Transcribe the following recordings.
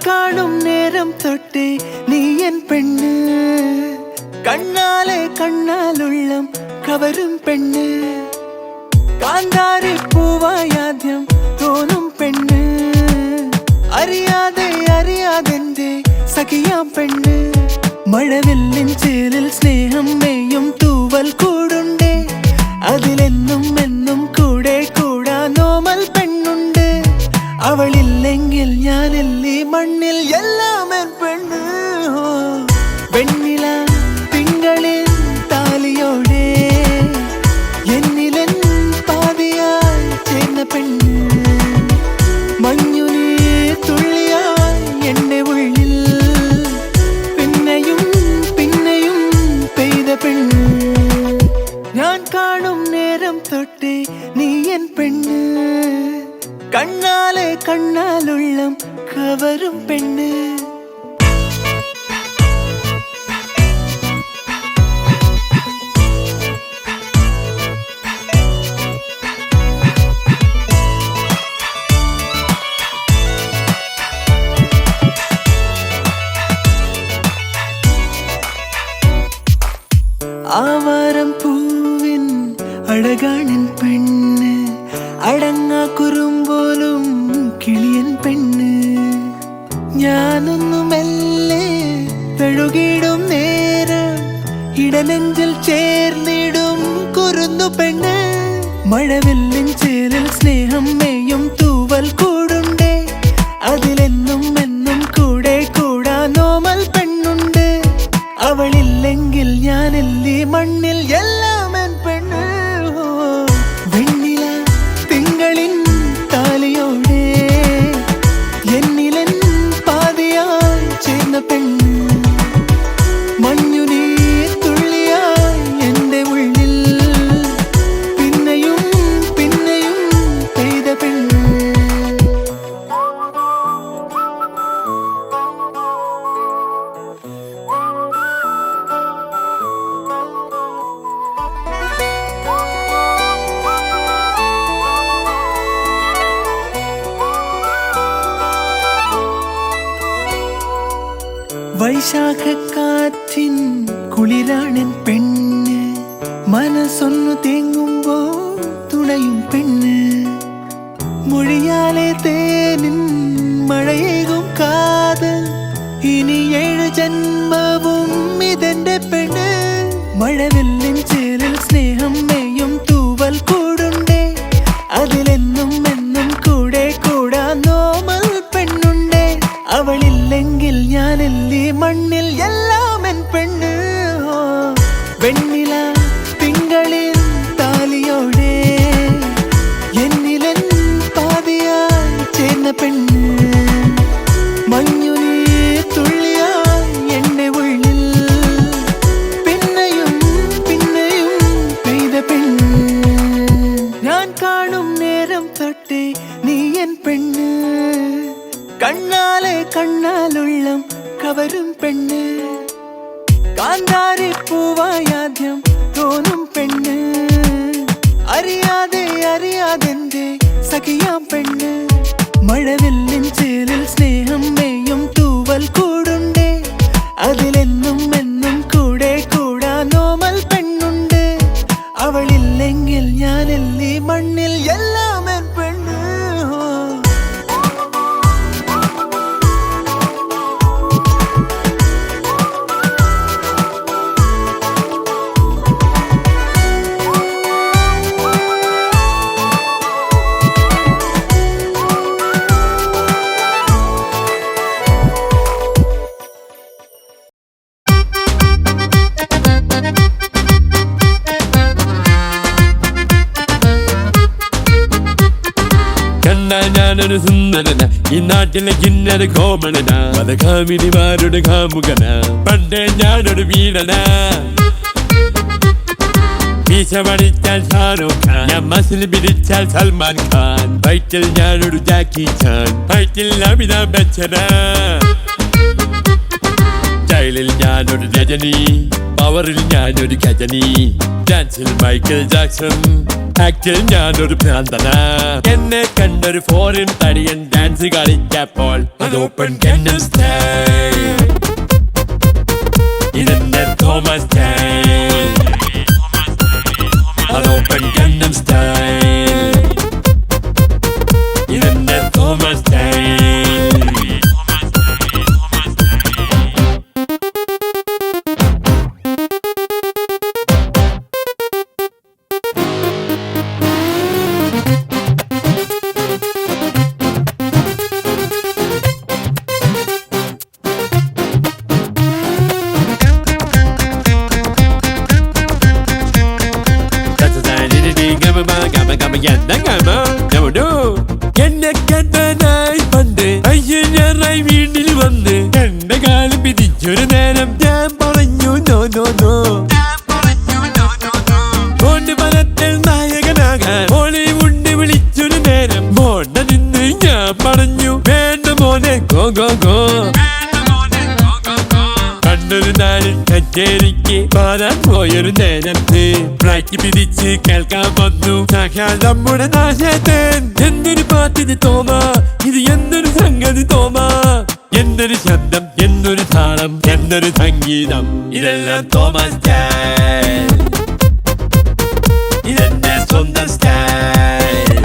കാണും നേരം തൊട്ടേ നീ എൻ പെണ്ണ് കണ്ണാലെ കണ്ണാലുള്ളം കവരും പെണ്ണ് കാന്താരി പൂവായാദ്യം തോന്നും പെണ്ണ് അറിയാതെ അറിയാതെന്റെ സഖിയാം പെണ്ണ് മഴവില്ലിൻ ചേലിൽ സ്നേഹം മേയും തൂവൽ കൂടുണ്ടേ അതിലെന്നും എന്നും കൂടെ കൂടാൻ നോമൽ പെണ്ണുണ്ട് അവളില്ലെങ്കിൽ ഞാനില്ലേ മണ്ണിൽ എല്ലാം എൻ പെണ്ണ് വെണ്ണില തിങ്കളിൽ താലിയോടെ എന്നിലെൻ പാതിയായി ചേർന്ന പെണ്ണ് മഞ്ഞുനീ തുള്ളിയായി എന്റെ ഉള്ളിൽ പിന്നെയും പിന്നെയും പെയ്ത പെണ്ണ് ഞാൻ കാണും നേരം തൊട്ടേ നീ എൻ പെണ്ണ് കണ്ണാലെ കണ്ണാലുള്ളം കവരും പെണ്ണ് ആവാരം പൂവിൻ അഴകാണിൻ പെണ്ണ് അടങ്ങാ കുറുമ്പോലും കിളിയൻ പെണ്ണ് ഞാനൊന്നു മെല്ലെ പെഴുകിടും നേരം ഇടനെഞ്ചിൽ ചേർന്നിടും കുറുന്നു പെണ്ണ് മഴവില്ലിൻ ചേലിൽ സ്നേഹം മേയും തൂവൽ കൂടുണ്ടേ അതിലെന്നും എന്നും കൂടെ കൂടാൻ നോമൽ പെണ്ണുണ്ട് അവളില്ലെങ്കിൽ ഞാനില്ലേ മണ്ണിൽ എല്ലാം എൻ പെണ്ണ് വെണ്ണില തിങ്കളിൻ താലിയോടെ എന്നിലെൻ പാതിയായി ചേർന്ന പെണ്ണ് മഞ്ഞുനീ തുള്ളിയായി എന്റെ ഉള്ളിൽ പിന്നെയും പിന്നെയും പെയ്ത പെണ്ണ് വൈശാഖക്കാറ്റിൻ കുളിരാണിൻ പെണ്ണ് മനസ്സൊന്നു തേങ്ങുമ്പോ തുണയും പെണ്ണ് മൊഴിയാലെ തേനിൻ മഴയേകും കാതൽ ഇനി 7 ജന്മവും ഇതെന്റെ പെണ്ണ് മഴവില്ലിൻ ചേലിൽ സ്നേഹം മേയും തൂവൽ കൂടുണ്ടേ അതിലെന്നും എന്നും കൂടെ കൂടാൻ നോമൽ പെണ്ണുണ്ടേ അവളില്ലെങ്കിൽ ഞാനില്ലേ മണ്ണിൽ എല്ലാം എൻ പെണ്ണ് വെണ്ണില തിങ്കളിൽ താലിയോടെ എന്നിലെൻ പാതിയായി ചേർന്ന പെണ്ണ് മഞ്ഞുനീ തുള്ളിയായി എന്റെ ഉള്ളിൽ പിന്നെയും പിന്നെയും പെയ്ത പെണ്ണ് ഞാൻ കാണും നേരം തൊട്ടേ നീ എൻ പെണ്ണ് കണ്ണാലെ കണ്ണാലുള്ളം കവരും പെണ്ണ് കാന്താരി പൂവായാദ്യം തോന്നും പെണ്ണ് അറിയാതെ അറിയാതെന്റെ സഖിയാം പെണ്ണ് മഴവില്ലിൻ ചേലിൽ സ്നേഹം മേയും തൂവൽ കൂടുണ്ടേ അതിലെന്നും എന്നും കൂടെ കൂടാൻ നോമൽ പെണ്ണുണ്ട് അവളില്ലെങ്കിൽ ഞാനില്ലേ മണ്ണിൽ എല്ലാം എൻ പെണ്ണ് ഞാനൊരു സുന്ദരന ഈ നാട്ടിലെ കിന്നര കോമണന മതകാമിനിമാരുടെ കാമുകന പണ്ടേ ഞാനൊരു വീരന മീശ പഠിച്ചാൽ ഷാരൂഖ് ഖാൻ ഞാൻ മസിൽ പിടിച്ചാൽ സൽമാൻ ഖാൻ ഫൈറ്റിൽ ഞാനൊരു ജാക്കി ചാൻ ഫൈറ്റിൽ അമിതാഭ് ബച്ചന സ്റ്റൈലിൽ ഞാനൊരു രജനി പവറിൽ ഞാനൊരു ഖജനി ഡാൻസിൽ മൈക്കിൾ ജാക്സൺ ആക്ച്വൽ ഞാനൊരു ഭ്രാന്തന എന്നെ കണ്ടൊരു ഫോറിൻ തടിയൻ ഡാൻസ് കളിച്ചപ്പോൾ അത് ഓപ്പൺ ഗന്നം സ്റ്റൈൽ ഇതെന്റെ തോമസ് സ്റ്റൈൽ അത് ഓപ്പൺ ഗന്നം സ്റ്റൈൽ ഇതെന്റെ തോമസ് സ്റ്റൈൽ എന്നെ കണ്ടനായി പണ്ട് അയ്യനായി വീട്ടിൽ വന്ന് എന്റെ കാലം പിരിച്ചൊരു നേരം ഞാൻ പറഞ്ഞു നോ നോ നോ മോണ്ട് പലത്തിൽ നായകനാകാൻ ഹോളിവുഡ് വിളിച്ചൊരു നേരം മോണ്ട നിന്ന് ഞാൻ പറഞ്ഞു വേണ്ട മോനെ ഗോ ഗോ ഗോ കണ്ടൊരു നാളിൽ കച്ചേരിക്ക് പാടാൻ പോയൊരു നേരത്ത് ഫ്ലൈറ്റ് പിരിച്ച് കേൾക്കാൻ വന്നു സാക്ഷാൽ നമ്മുടെ നാശേട്ടൻ എന്തൊരു പാട്ടിന് തോമ ഇത് എന്തൊരു സംഗതി തോമ എന്തൊരു ശബ്ദം എന്തൊരു താളം എന്തൊരു സംഗീതം ഇതെല്ലാം തോമസ് സ്റ്റൈൽ ഇതെന്റെ സ്വന്തം സ്റ്റൈൽ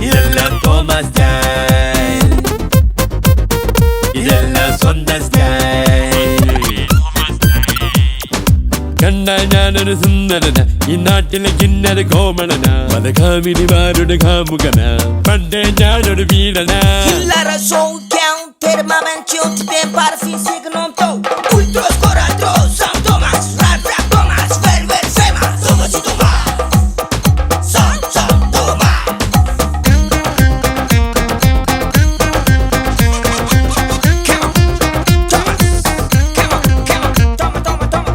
ഇതെല്ലാം തോമസ് സ്റ്റൈൽ ഇതെല്ലാം സ്വന്തം സ്റ്റൈൽ കണ്ടാൽ ഞാനൊരു സുന്ദരന ഈ നാട്ടിലെ കിന്നര കോമളന മതകാമിനിമാരുടെ കാമുകന പണ്ടേ ഞാനൊരു വീരന Il a raison, counter ma mansion, ti ben parfum, c'est que non to. Ultros, coratros, Sam Thomas, rap, rap, Thomas, ver, sema, Thomas y Thomas. Sam Thomas.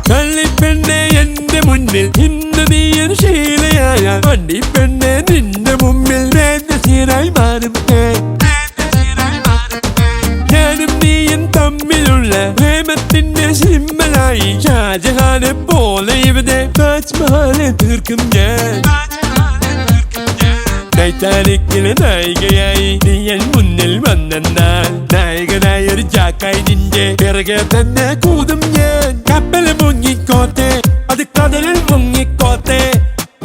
കള്ളിപ്പെണ്ണെ എന്റെ മുന്നിൽ ഇന്ന് നീയൊരു ശീലയായ വണ്ടിപ്പെണ്ണെ നിന്റെ മുമ്പിൽ വേദശീലായി മാറും ഞാനും നീയും തമ്മിലുള്ള പ്രേമത്തിന്റെ സിമ്മലായി ഷാജഹാനെ പോലെ ഇവിടെ താജ്മഹലെ തീർക്കും ഞാൻ ടൈറ്റാനിക്കിലെ നായികയായി നീ എൻ മുന്നിൽ വന്നെന്നാൽ നായകനായ ഒരു ജാക്കായി നിന്റെ പിറകെ തന്നെ കൂതും ഞാൻ കപ്പല് മുങ്ങിക്കോട്ടെ അത് കടലിൽ മുങ്ങിക്കോട്ടെ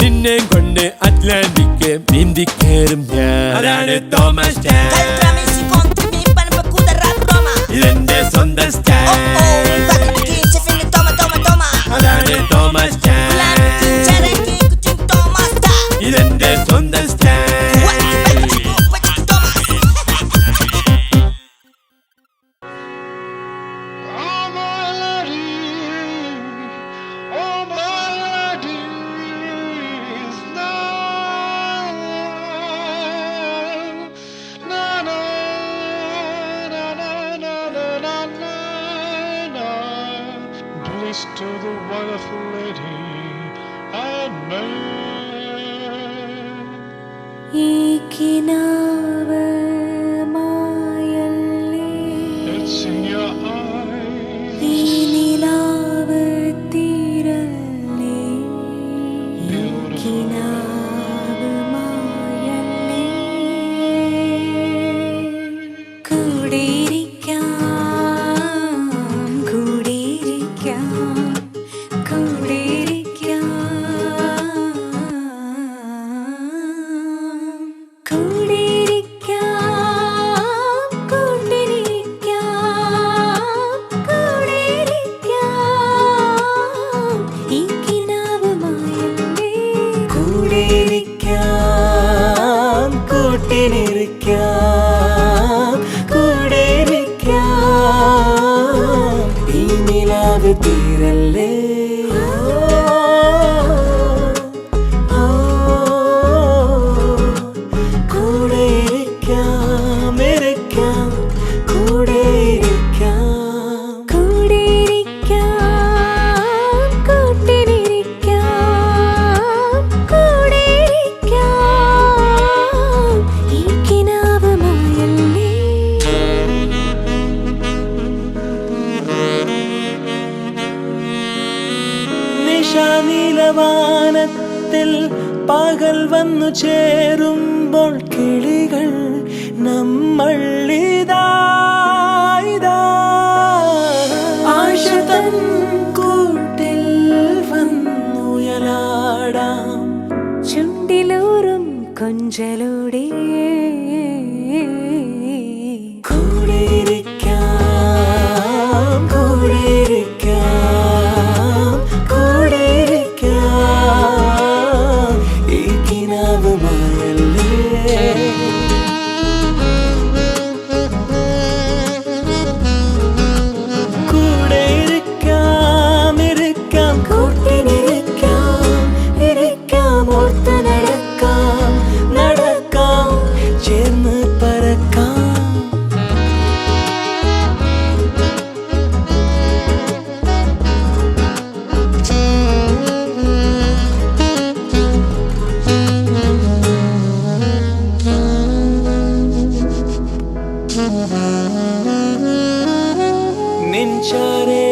നിന്നെ കൊണ്ട് അറ്റ്ലാന്റിക്ക് നീന്തിക്കേറും ഞാൻ അതാണ് Thomas style Tra me si contri mi pan pa kuda rap Roma. ഇതെന്റെ സ്വന്തം Oh style oh, bakit bikin sa fin toma. അതാണ് Thomas Plan style ki chere ki kuching Thomas ta. ഇതെന്റെ സ്വന്തം style What Thomas? To the wonderful lady I met. It's in your eyes. തീരല്ലേ കൂടെ ഇരിക്കാം ഇരിക്കാം കൂടെ ഇരിക്കാം നീലവാനത്തെ വീട്ടിൽ പകൽ വന്നു ചേരുമ്പോൾ കിളികൾ നമ്മൾ ആശ തൻ കൂട്ടിൽ വന്നുയലാടാം ചുണ്ടിലൂറും കൊഞ്ചലോടെ കൂടെയിരിക്കാം കൂടെയിരിക്കാം കൂടെയിരിക്കാം ഈ കിനാവുമായല്ലേ കൂടെയിരിക്കാം ഇരിക്കാം കൂട്ടിനിരിക്കാം ഇരിക്കാം ഓർത്ത് നടക്കാം നടക്കാം ചേർന്ന് പറക്കാം നിൻചാരേ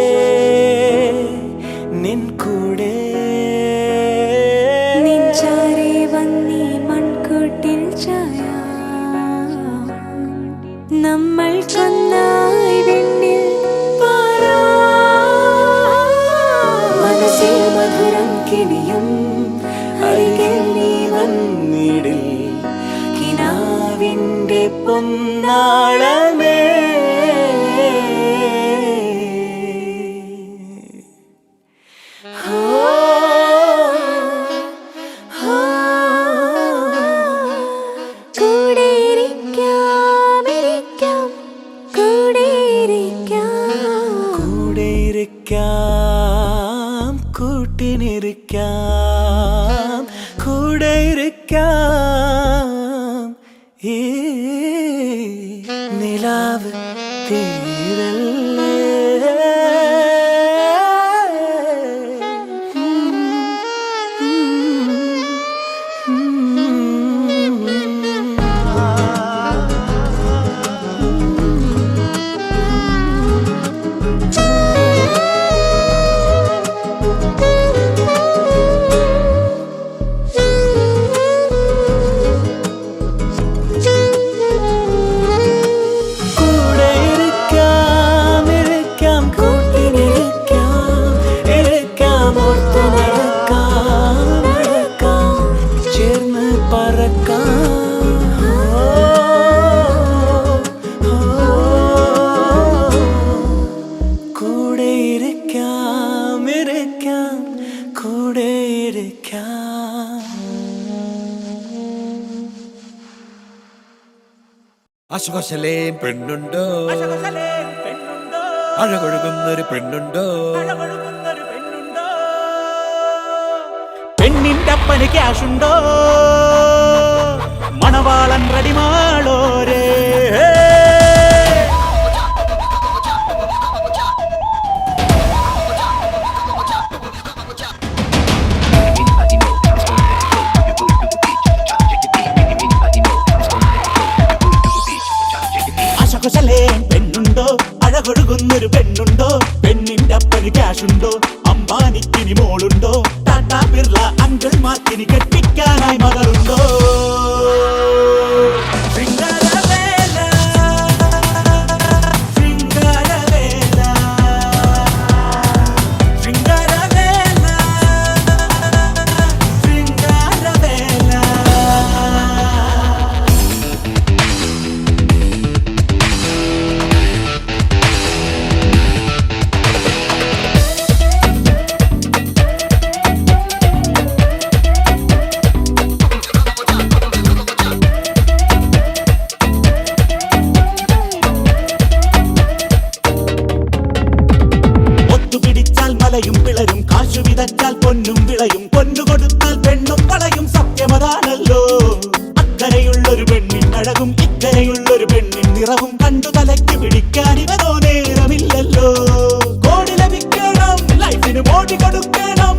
നിൻ കൂടെ നെഞ്ചാരെ വന്നീ മൺകൂട്ടിൽ ചായ നമ്മൾ കൊന്നായി വെണ്ണിൽ മനസ്സിൽ മധുരം കിനിയും അരികിൽ നീ വന്നിടിൽ കിനാവിൻ്റെ പൊന്നാളമേ കൂടെയിരിക്കാം ഇരിക്കാം കൂടെയിരിക്കാം കൂടെയിരിക്കാം കൂട്ടിനിരിക്കാം കൂടെയിരിക്കാം ഈ നിലാവ് തീരല്ലേ കൂടെയിരിക്കാം ഇരിക്കാം കൂട്ടിനിരിക്കാം ഇരിക്കാം ഓർത്ത് നടക്കാം നടക്കാം ചേർന്ന് പറക്കാം കൂടെയിരിക്കാം ഇരിക്കാം കൂടെയിരിക്കാം അശുകശലേ പെണ്ണുണ്ടോ അഴകൊഴുകുന്നൊരു പെണ്ണുണ്ടോ പെണ്ണിന്റെ അപ്പന് ക്യാഷുണ്ടോ മണവാളൻ റെഡിമാളോരേ അശകുശലേ പെണ്ണുണ്ടോ അഴകൊഴുകുന്നൊരു പെണ്ണുണ്ടോ പെണ്ണിന്റെ അപ്പന് ക്യാഷുണ്ടോ അംബാനിക്കിനി മോളുണ്ടോ ടാറ്റാ ബിർള അങ്കിൾമാർക്കിനി കെട്ടിക്കാനായി മകളുണ്ടോ ശൃംഗാരവേല, ശൃംഗാരവേല, ശൃംഗാരവേല, ശൃംഗാരവേല. ഒത്തുപിടിച്ചാൽ മലയും പിളരും കാശു വിതച്ചാൽ പൊന്നും വിളയും പൊന്നു കൊടുത്താൽ പെണ്ണും വളയും സത്യമതാണല്ലോ അക്കരയുള്ളൊരു പെണ്ണിൻ അഴകും ഇക്കരയുള്ളൊരു പെണ്ണിൻ നിറവും കണ്ടു തലയ്ക്ക് പിടിക്കാൻ ഇവനോ നേരമില്ലല്ലോ കോടി ലഭിക്കണം ലൈഫിന് മോടി കൊടുക്കണം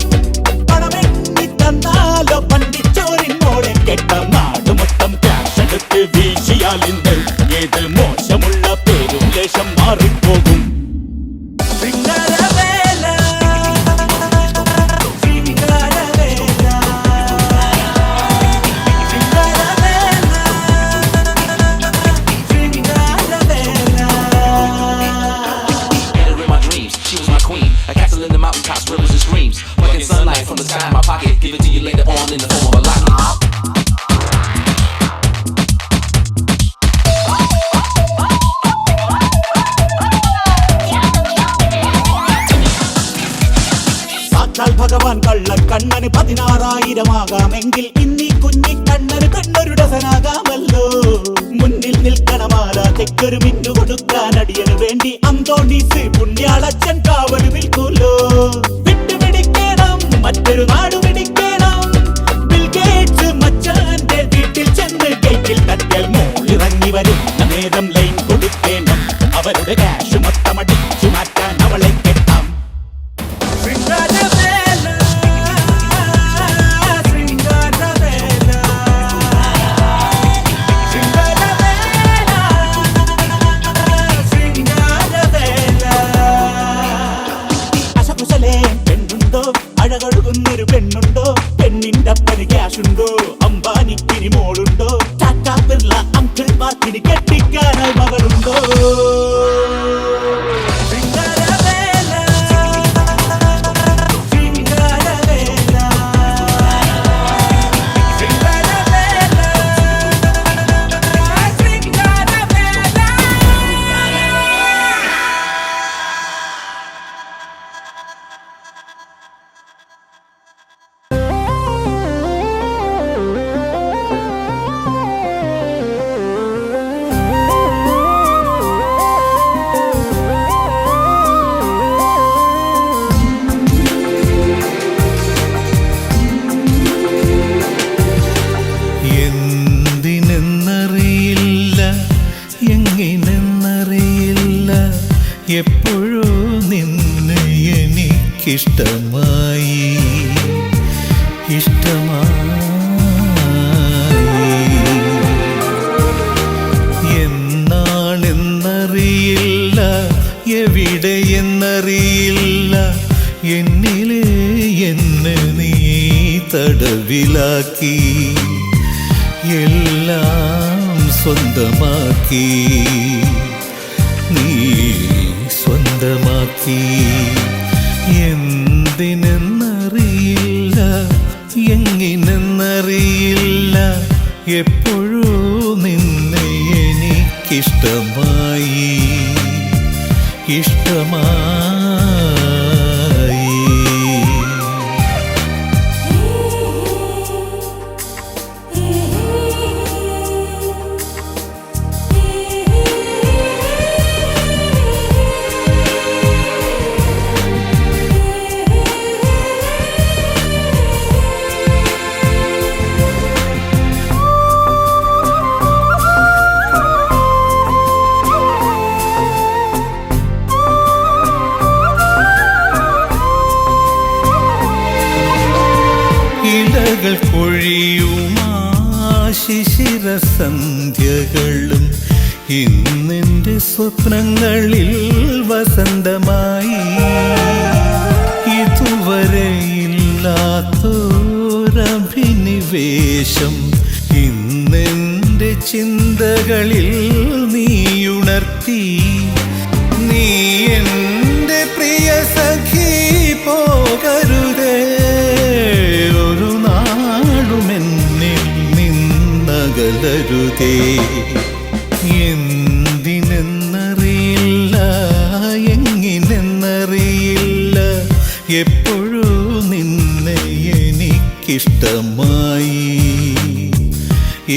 പണമെണ്ണി തന്നാലോ പണ്ടിച്ചോരിൻ മോളെ കെട്ട നാട് മൊത്തം ക്യാഷ് എടുത്ത് വീശിയാൽ ഇന്ന് ഏത് മോശമുള്ള പേരും ലേശം മാറിപ്പോകും ശൃംഗാരവേല, ശൃംഗാരവേല, നൂറുജവാൻ കള്ളക്കണ്ണന് 16,000 ഇന്നീ കുഞ്ഞിക്കണ്ണന് പെണ്ണൊരു ഡസനാകാമല്ലോ. മുന്നിൽ നിൽക്കണമാല തെക്കൊരു മിന്നു കൊടുക്കാൻ അടിയന് വേണ്ടി അന്തോണീസ് പുണ്യാളച്ചൻ കാവല് നിൽക്കൂലോ. വിട്ടുപിടിക്കണം മറ്റൊരു നാടു പിടിക്കണം. ബിൽ ഗേറ്റ്സ് മച്ചാന്റെ വീട്ടിൽ ചെന്ന് ഗേറ്റിൽ തട്ടിയാൽ മോളിറങ്ങി വരും നേരം ലൈൻ കൊടുക്കേണം. അവരുടെ ക്യാഷ് മൊത്തമടിച്ചു മാറ്റാൻ അവളെ കെട്ടാം. പെണ്ണുണ്ടോ അഴകൊഴുകുന്നൊരു പെണ്ണുണ്ടോ? പെണ്ണിന്റെ അപ്പന് ക്യാഷുണ്ടോ? അംബാനിക്കിനി മോളുണ്ടോ? ടാറ്റാ ബിർള അങ്കിൾ മാർക്കിന് കെട്ടിക്കാനായി മകളുണ്ടോ? എപ്പോഴോ നിന്നെ എനിക്കിഷ്ടമായി, എന്നാണെന്നറിയില്ല, എവിടെയെന്നറിയില്ല, എന്നിലെ എന്നെ നീ തടവിലാക്കി, എല്ലാം സ്വന്തമാക്കി, നീ സ്വന്തമാക്കി. എന്തിനെന്നറിയില്ല, എങ്ങിനെന്നറിയില്ല, എപ്പോഴോ നിന്നെ എനിക്കിഷ്ടമായി, ഇഷ്ടമായി. ഇലകൾ പൊഴിയുമാ ശിശിരസന്ധ്യകളും ഇന്നെൻ്റെ സ്വപ്നങ്ങളിൽ വസന്തമായി. ഇതുവരെ ഇല്ലാത്തൊരഭിനിവേശം ഇന്നെൻ്റെ ചിന്തകളിൽ നീയുണർത്തി. നീ എൻ്റെ പ്രിയ സഖി പോകരുതേ, ഒരു നാളുമെന്നിൽ നിന്നകലരുതേ. എന്തിനെന്നറിയില്ല, എങ്ങിനെന്നറിയില്ല, എപ്പോഴോ നിന്നെ എനിക്കിഷ്ടമായി,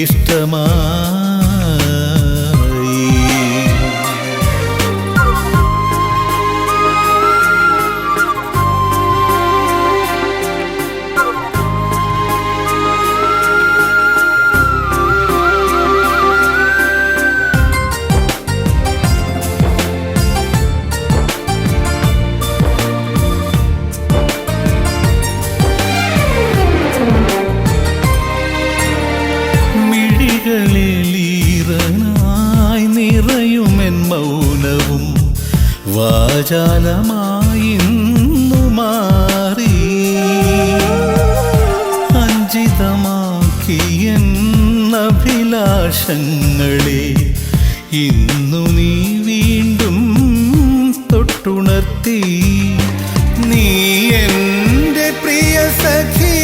ഇഷ്ടമായി. ീറനായി നിറയുമെൻ മൗനവും വാചാലമായിന്നു മാറി. അഞ്ചിതമാക്കിയെന്നഭിലാഷങ്ങളെ ഇന്നു നീ വീണ്ടും തൊട്ടുണർത്തി. നീ എൻ്റെ പ്രിയ സഖി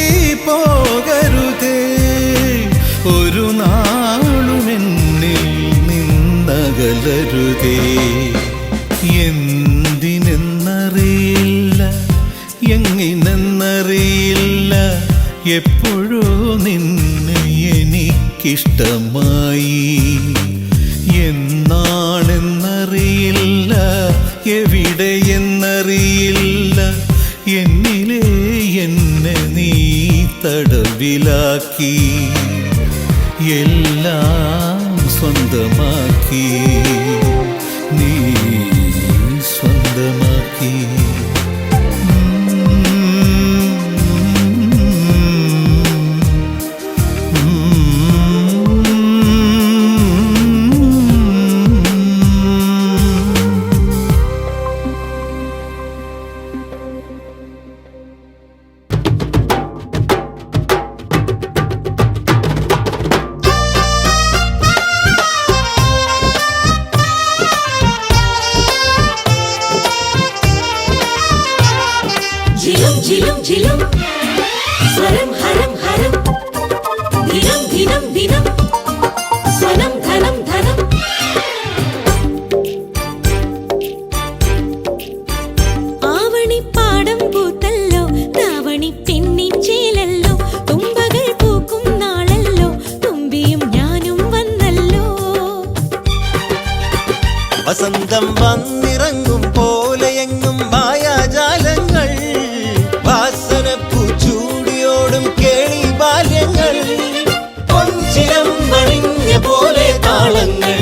പോകരുതേ, ഒരു നാളുമെന്നിൽ നിന്നകലരുതേ. എന്തിനെന്നറിയില്ല, എങ്ങിനെന്നറിയില്ല, എപ്പോഴോ നിന്നെ എനിക്കിഷ്ടമായി. എന്നാണെന്നറിയില്ല, എവിടെയെന്നറിയില്ല, എന്നിലെ എന്നെ നീ തടവിലാക്കി, എല്ലാം സ്വന്തമാക്കി, നീ സ്വന്തമാക്കി. झिलुम झिलुम झिलुम स्वरम हरम हरम दिनम दिनम दिनम स्वनम धनम धनम ആവണി പാടം പൂത്തല്ലോ ദാവണി പെണ്ണിൻ ചേലല്ലോ തുമ്പകൾ പൂക്കും നാളല്ലോ തുമ്പിയും ഞാനും വന്നല്ലോ വസന്തം വന്നിറങ്ങും പോലെയെങ്ങും മായാജാലങ്ങൾ, വാസനപ്പൂച്ചൂടിയോടും കേളി ബാല്യങ്ങൾ, പൊൻചിരം വണിഞ്ഞ പോലെ താളങ്ങൾ.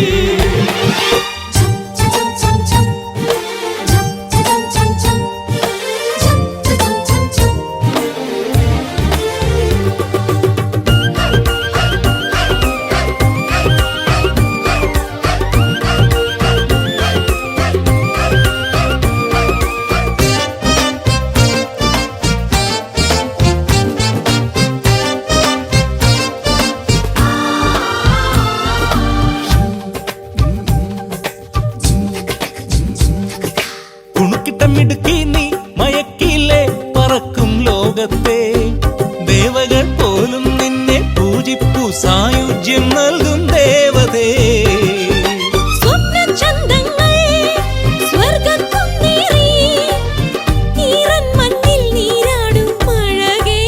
കുണുക്കിട്ടമിടുക്കി നീ മയക്കില്ലേ പറക്കും ലോകത്തെ, ദേവകൾ പോലും നിന്നെ പൂജിപ്പു സായുജ്യം നൽകും ദേവതേ. സ്വപ്നചന്തങ്ങൾ സ്വർഗ്ഗക്കുന്നിറി ഈറൻ മണ്ണിൽ നീരാടും അഴകേ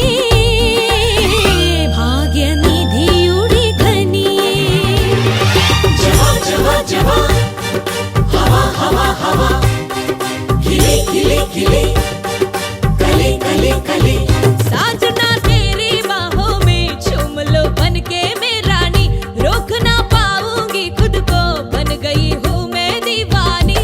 ഭാഗ്യനിധിയുടെ ഖനിയേ ജവാ ജവാ ജവാ ഹവാ ഹവാ ഹവാ खिले खिले खिले कले कले कले साजना तेरी बाहों में झूम लो बनके मैं रानी, रोक ना पाऊंगी खुद को, बन गई हूँ मैं दीवानी.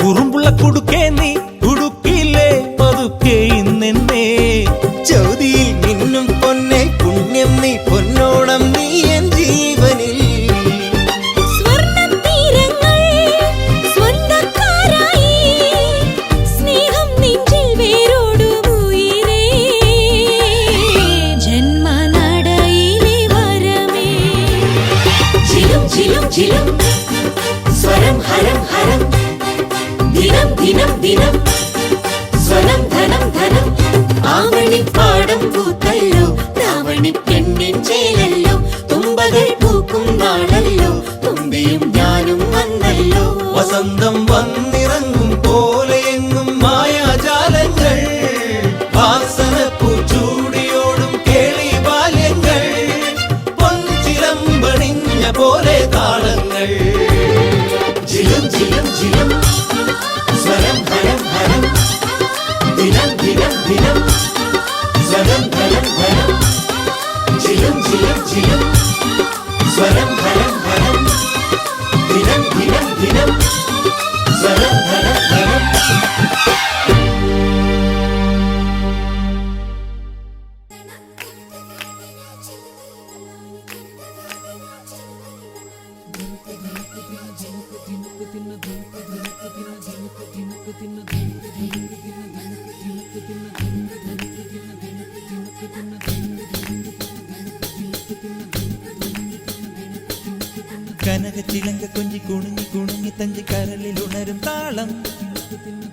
കുറുമ്പുള്ള കുടുക്കേ നീ ഉടുക്കില്ലേ പതുക്കെ ഇന്നെന്നെ, ചോതിയിൽ മിന്നും പൊന്നെ പുണ്യം നീ, പൊന്നോണം നീ എൻ ജീവനിൽ. സ്വർണ്ണത്തീരങ്ങൾ സ്വന്തക്കാരായി സ്നേഹം നെഞ്ചിൽ വേരോടും ഉയിരേ ജന്മനടയിലെ വരമേ ഝിലും ഝിലും ഝിലും സ്വരം ഹരം ഹരം ദിനം ദിനം ദിനം സ്വനം ധനം ധനം ആവണി പാടം പൂത്തല്ലോ ദാവണി പെണ്ണിൻ ചേലല്ലോ തുമ്പകൾ പൂക്കും നാളല്ലോ തുമ്പിയും ഞാനും വന്നല്ലോ വസന്തം വന്നിറങ്ങും പോലെയെങ്ങും മായാജാലങ്ങൾ, വാസനപ്പൂച്ചൂടിയോടും കേളി ബാല്യങ്ങൾ, പൊൻചിരം വണിഞ്ഞ പോലെ താളങ്ങൾ. ജിലും ജിലും ജിലും സ്വരം ഹരം ഹരം ദിനം ദിനം ദിനം സ്വരം ധനം ധനം ജിലും ജിലും ജിലും സ്വരം ഹരം ഹരം ദിനം ദിനം ദിനം സ്വരം ധനം ധനം. ദിനക്ക് ദിന ദിനക്ക് ദിന ദിനക്ക് ദിന ദിനക്ക് ദിന ദിനക്ക് ദിന ദിനക്ക് ദിന ചിലങ്ക കൊഞ്ചി കുണുങ്ങി കുണുങ്ങി തഞ്ചി കരളിൽ ഉണരും താളം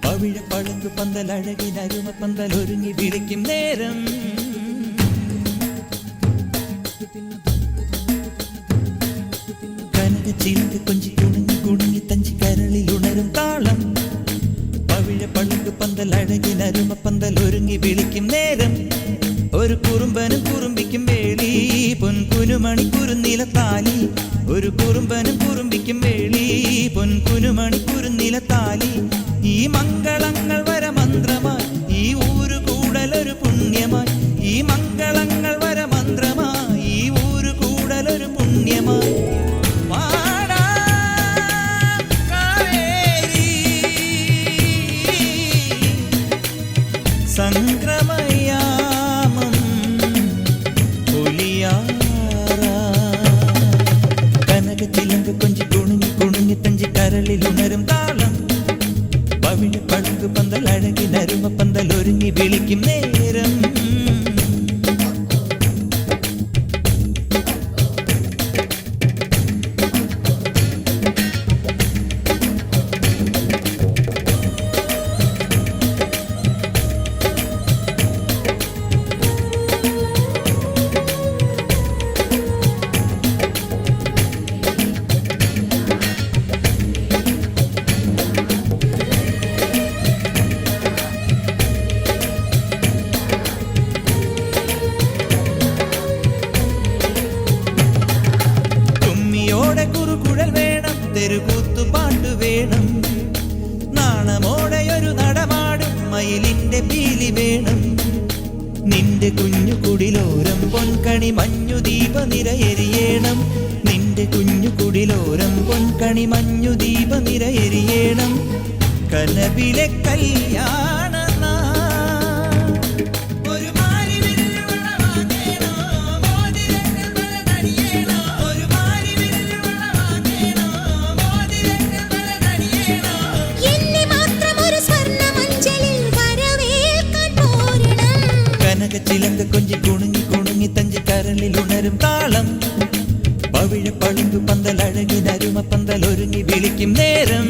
പവിഴ പഴങ്കു പന്തൽ അഴകിനരുമ പന്തൽ ഒരുങ്ങി വിളിക്കും നേരം കനക ചിലങ്ക കൊഞ്ചി കുണുങ്ങി കുണുങ്ങി തഞ്ചി കരളിൽ ഉണരും താളം പവിഴ പഴങ്കു പന്തൽ അഴകിനരുമ പന്തൽ ഒരുങ്ങി വിളിക്കും നേരം ഒരു കുറുമ്പനും കുറുമ്പിക്കും വേളി പൊൻകുനുമണി കുറുനില താലി ഒരു കുറുമ്പനും കുറുമ്പിക്കും വേളി പൊൻകുനുമണി കുറുനില താലി ഈ മംഗളങ്ങൾ വരമന്ത്രമായി ഈ ഊരു കൂടലൊരു പുണ്യമായി ഈ മംഗളങ്ങൾ വരമന്ത്രമായി ഈ ഊരു കൂടലൊരു പുണ്യമായി സംക്രമയാമം കനക ചിലങ്ക കൊഞ്ചി കുണുങ്ങി കുണുങ്ങി തഞ്ചി കരളിൽ ഉണരും താളം പവിഴ പഴുങ്കു പന്തൽ അഴകിനരുമ പന്തൽ ഒരുങ്ങി വിളിക്കും നേരം കുറുകുഴൽ വേണം തെരുകൂത്തുപാട്ട് വേണം നാണമോടെയൊരു നടമാടും മയിലിന്റെ പീലി വേണം നിന്റെ കുഞ്ഞു കുടിലോരം പൊൻകണി മഞ്ഞു ദീപ നിരയെരിയണം നിന്റെ കുഞ്ഞു കുടിലോരം പൊൻകണി മഞ്ഞു ദീപ നിരയെരിയണം കനവിലെ കല്യാണ ചിലങ്ക കൊഞ്ചി കുണുങ്ങി കുണുങ്ങി തഞ്ചി കരളിൽ ഉണരും താളം പവിഴ പഴുങ്കു പന്തൽ അഴകിനരുമ പന്തൽ ഒരുങ്ങി വിളിക്കും നേരം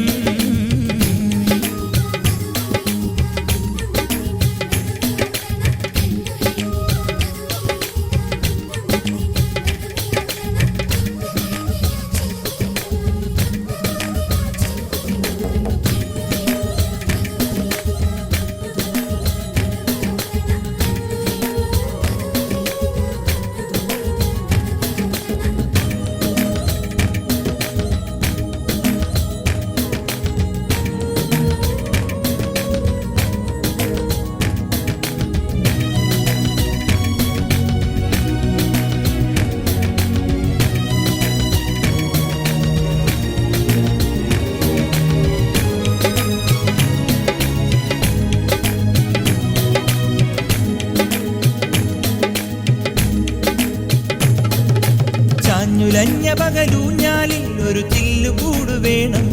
ചാഞ്ഞുലഞ്ഞ പകലൂഞ്ഞാലിൽ ഒരു ചില്ലുകൂട് വേണം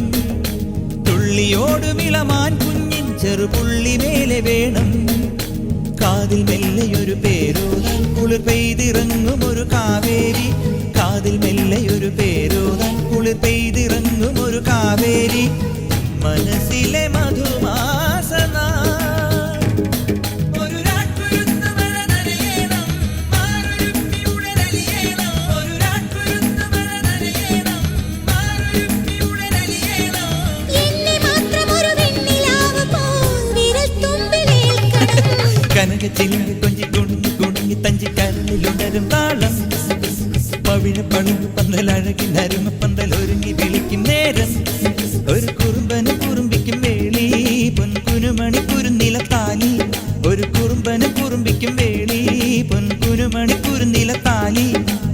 തുള്ളിയോടുമിളമാൻ കുഞ്ഞിൻ ചെറുപുള്ളി മേലെ വേണം കാതിൽ മെല്ലെയൊരു പേരോതാൻ കുളിർ പെയ്തിറങ്ങും ഒരു കാവേരി കാതിൽ മെല്ലെയൊരു പേരോതാൻ കുളിർ പെയ്തിറങ്ങും ഒരു കാവേരി മനസ്സിലെ മധുമാസനാ കനക ചിലങ്ക കൊഞ്ചി കുണുങ്ങി കുണുങ്ങി തഞ്ചി കരളിൽ ഉണരും താളം പവിഴ പഴുങ്കു പന്തൽ അഴകിനരുമ പന്തൽ ഒരുങ്ങി വിളിക്കും നേരം ഒരു കുറുമ്പനും കുറുമ്പിക്കും വേളി പൊൻകുനുമണി കുറുനില താലി ഒരു കുറുമ്പനും കുറുമ്പിക്കും വേളി പൊൻകുനുമണി കുറുനില താലി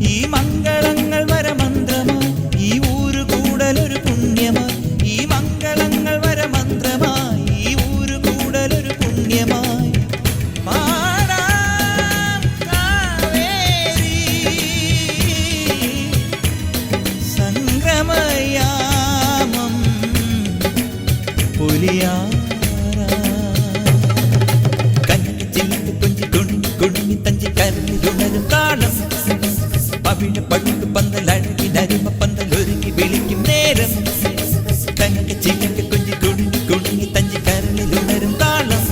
ഈ മംഗളങ്ങൾ വരമന്ത്രമായി ഈ ഊരു കൂടലൊരു പുണ്യമായി ഈ മംഗളങ്ങൾ വരമന്ത്രമായി ഈ ഊരു കൂടലൊരു പുണ്യമായി സംക്രമയാമം കനക ചിലങ്ക കൊഞ്ചി കുണുങ്ങി കുണുങ്ങി തഞ്ചി കരളിൽ ഉണരും താളം പവിഴ പഴുങ്കു പന്തൽ അഴകിനരുമ പന്തൽ ഒരുങ്ങി വിളിക്കും നേരം തങ്ക ചിലങ്ക കൊഞ്ചി കുടുങ്ങി കുടുങ്ങി തഞ്ചി കരളിൽ ഉണരും താളം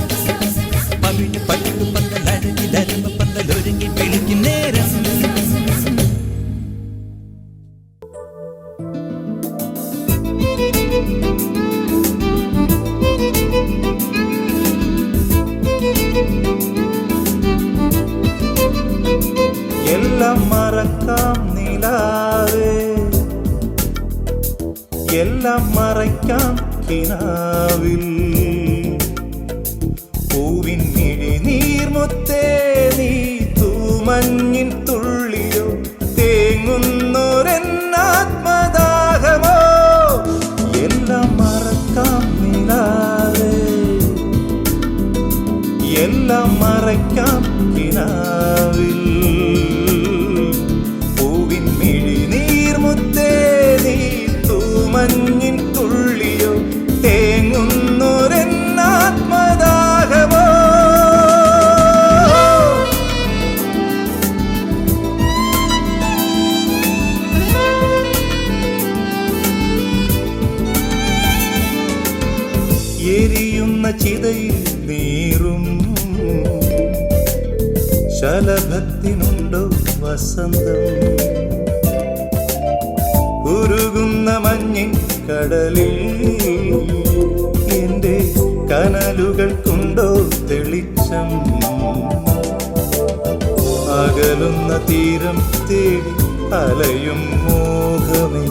പവിഴ പഴുക്ക് പന്തൽ അഴകി ധർമ്മ പന്തൽ ഒരുങ്ങി വിളിക്കും നേരം എല്ലാം മറക്കാം നിലാവേ എല്ലാം മറയ്ക്കാം കിനാവിൽ പൂവിൻ മിഴിനീർമുത്തേ നീ തൂമഞ്ഞിൻ തുള്ളിയോ തേങ്ങുന്നൊരെന്നാത്മദാഹമോ എല്ലാം മറക്കാം നിലാവേ എല്ലാം മറയ്ക്കാം കിനാവിൽ പൂവിൻ മിഴിനീർമുത്തേ നീ തൂമഞ്ഞിൻ തുള്ളിയോ തേങ്ങുന്നൊരെന്നാത്മദാഹമോ എരിയുന്ന ചിതയിൽ നീറും ശലഭത്തിനുണ്ടോ വസന്തം ഉരുകുന്ന മഞ്ഞിൻ കടലിൽ എന്റെ കനലുകൾക്കുണ്ടോ തെളിച്ചം അകലുന്ന തീരം തേടി അലയും മോഹമേ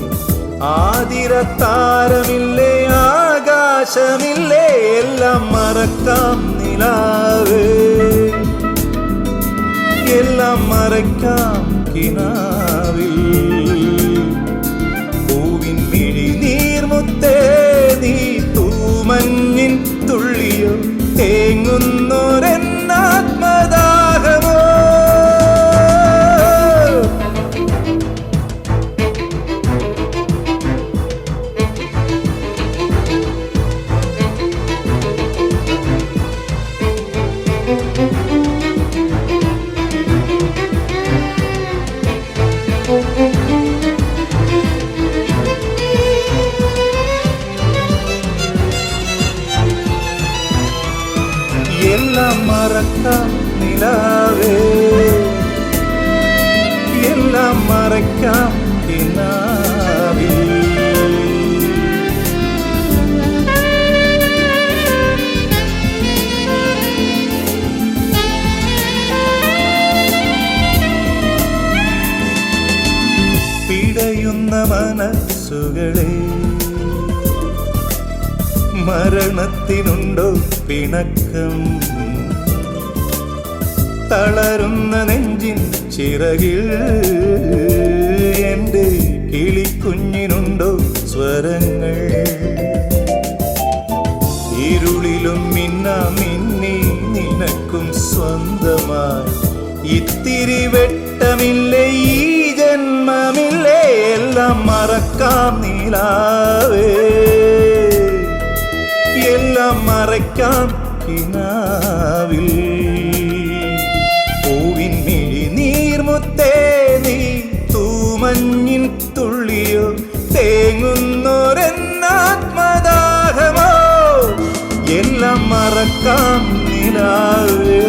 ആതിരത്താരമില്ലേ ആകാശമില്ലേ എല്ലാം മറക്കാം നിലാവേ എല്ലാം മറയ്ക്കാം കിനാവിൽ പൂവിൻ മിഴിനീർമുത്തേ നീ തൂമഞ്ഞിൻ തുള്ളിയോ തേങ്ങുന്നൊരെന്നാത്മദാഹമോ എല്ലാം മറക്കാം നിലാവേ എല്ലാം മറക്കാം കിനാവിൽ പിടയുന്ന മനസ്സുകളെ മരണത്തിനുണ്ടോ പിണക്കം തളരുന്ന നെഞ്ചിൻ ചിറകിൽ എൻ്റെ കിളിക്കുഞ്ഞിനുണ്ടോ സ്വരങ്ങൾ ഇരുളിലും മിന്നി നിനക്കും സ്വന്തമായി ഇത്തിരി വെട്ടമില്ലേ ഈ ജന്മമില്ലേ എല്ലാം മറക്കാം നിലാവേ എല്ലാം മറയ്ക്കാം കിനാവിൽ പൂവിൻ മിഴിനീർമുത്തേ നീ തൂമഞ്ഞിൻ തുള്ളിയോ തേങ്ങുന്നൊരെന്നാത്മദാഹമോ എല്ലാം മറക്കാം നിലാവേ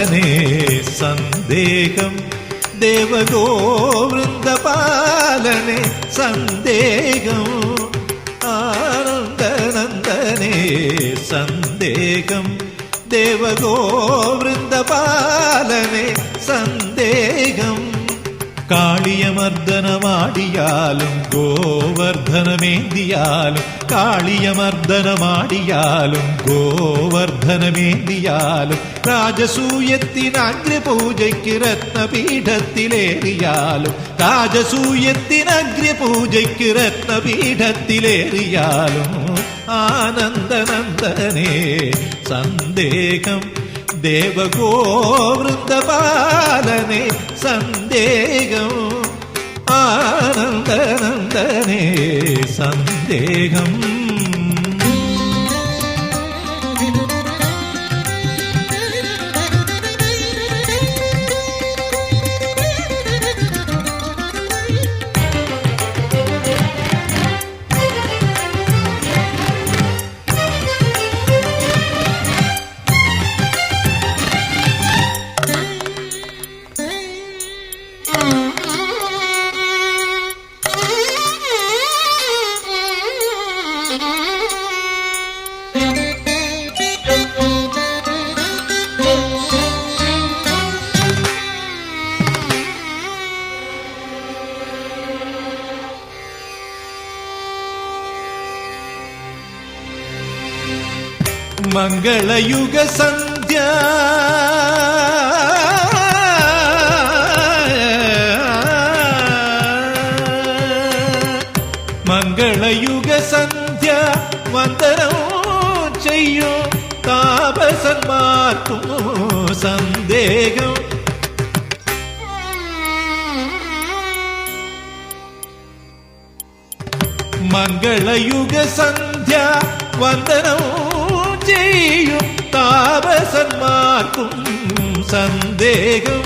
നന്ദനന്ദനേ സന്ദേഹം ദേവഗോവൃന്ദപാലനെ സന്ദേഹം ആനന്ദനന്ദനേ സന്ദേഹം ദേവഗോവൃന്ദപാലനെ സന്ദേഹം കാളിയമർദ്ദനമാടിയാലും ഗോവർദ്ധനമേന്തിയാലും കാളിയമർദ്ദനമാടിയാലും ഗോവർദ്ധനമേന്തിയാലും രാജസൂയത്തിനഗ്രപൂജയ്ക്ക് രത്നപീഠത്തിലേറിയാലും രാജസൂയത്തിനഗ്രപൂജയ്ക്ക് രത്നപീഠത്തിലേറിയാലും ആനന്ദനന്ദനേ സന്ദേഹം ദേവഗോവൃന്ദപാലനെ സന്ദേഹം ആനന്ദനന്ദനേ സന്ദേഹം മംഗളയുഗ സന്ധ്യ മംഗളയുഗ സന്ധ്യ വന്ദനം ചെയ്യും താപസന്മാർക്കും സന്ദേഹം മംഗളയുഗ സന്ധ്യ വന്ദനം ചെയ്യും താപസന്മാർക്കും സന്ദേഹം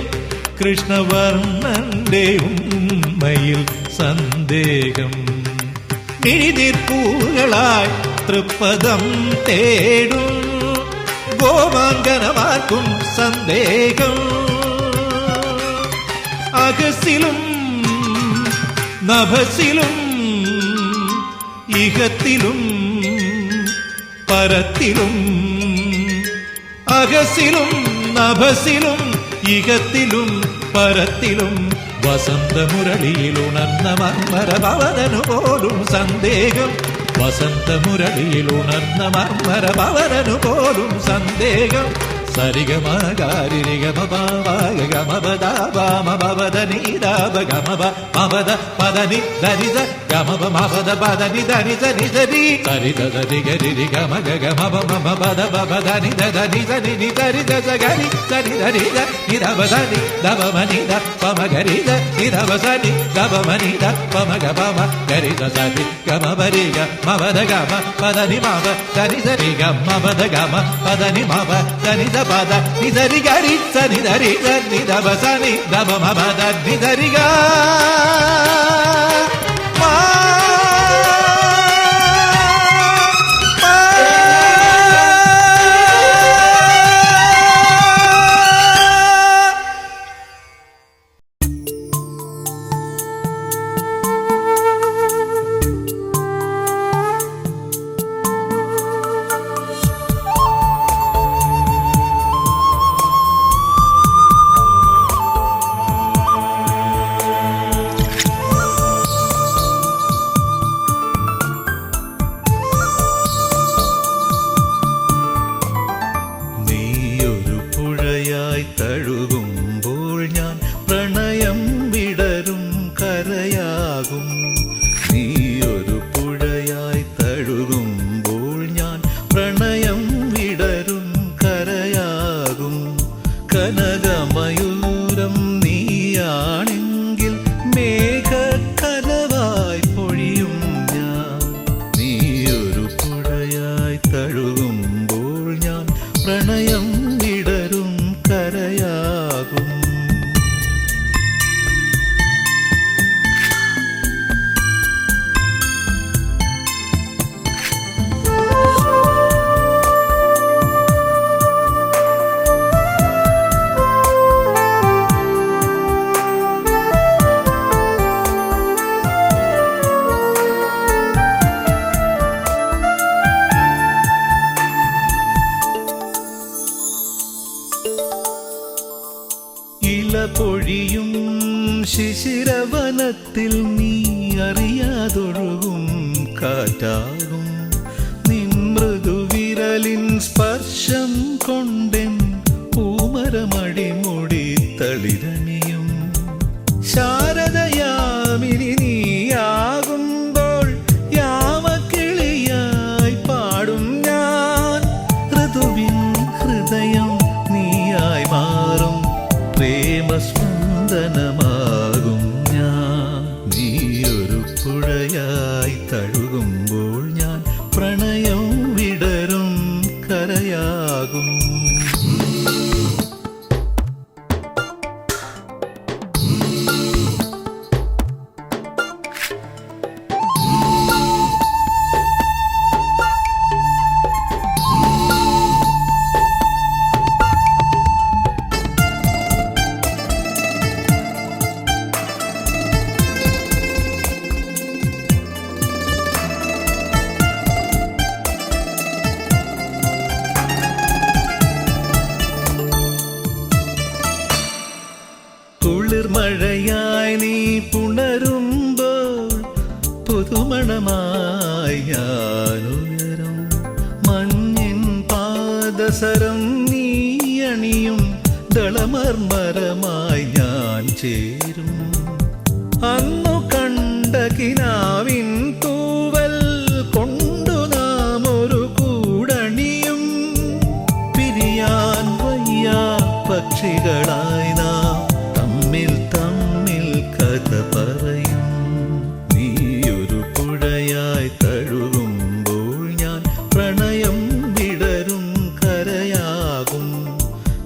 കൃഷ്ണവർണ്ണന്റെ ഉമ്മയിൽ സന്ദേഹം കിഴിനീർപ്പൂകളായി തൃപ്പദം തേടും ഗോമാങ്കനമാർക്കും സന്ദേഹം അകസിലും നഭസിലും ഇഹത്തിലും പരത്തിലും അകസിലും നഭസിലും ഇഹത്തിലും പരത്തിലും വസന്തമുരളിയിൽ ഉണർന്ന മർമ്മരഭവനു പോലും സന്ദേഹം വസന്തമുരളിയിൽ ഉണർന്ന മർമ്മരഭവനു പോലും സന്ദേഹം സരിഗമഗരിഗമപദനിദാപഗമപദ പദനി ധനിത ഗമപ മപദ പദനി ധനിത നിധരി സരിത സരിഗരിഗമഗമപദ പദനി ധനി ധനി നിധരിത സഗരി സരി ധരിത നിധവസനി ധവമനിധ പമഗരിത നിധവസനി ധവമനിധ പമഗപമ ഗരിത സരി ഗമപരിഗ മപദ ഗമ പദനി മപ ധനി സരി ഗമപദ ഗമ പദനി മപ ധനി പദ നിധരി ഗരി സനി ധരി നിധവ സനി ധവ മപദ നിധരി ഗ സ്വരത്തിൽ നീ അറിയാതൊഴുകും കാറ്റാകും നിൻ മൃദുവിരലിൻ സ്പർശം കൊണ്ടെൻ പൂമരമടിമുടി തളിരണിയും ശാരദയാമിനി നീയാകുമ്പോൾ യാമക്കിളിയായി പാടും ഞാൻ ഋതുവിൻ ഹൃദയം നീയായി മാറും പ്രേമസ്പന്ദനമാകും ഞാൻ നീയൊരു പുഴയായി തഴുകുമ്പോൾ ഞാൻ പ്രണയം വിടരും കരയാകും കുളിർമഴയായി നീ പുണരുമ്പോൾ പുതുമണമായി ഞാനുയരും മഞ്ഞിൻ പാദസരം നീ അണിയും ദളമർമരമായി ഞാൻ ചേരും അന്നു കണ്ട കിനാവിൻ തൂവൽ കൊണ്ടു നാം ഒരു കൂടണിയും പിരിയാൻ വയ്യ പക്ഷികളായി നാം തമ്മിൽ കഥ പറയും നീയൊരു പുഴയായി തഴുകുമ്പോൾ ഞാൻ പ്രണയം വിടരും കരയാകും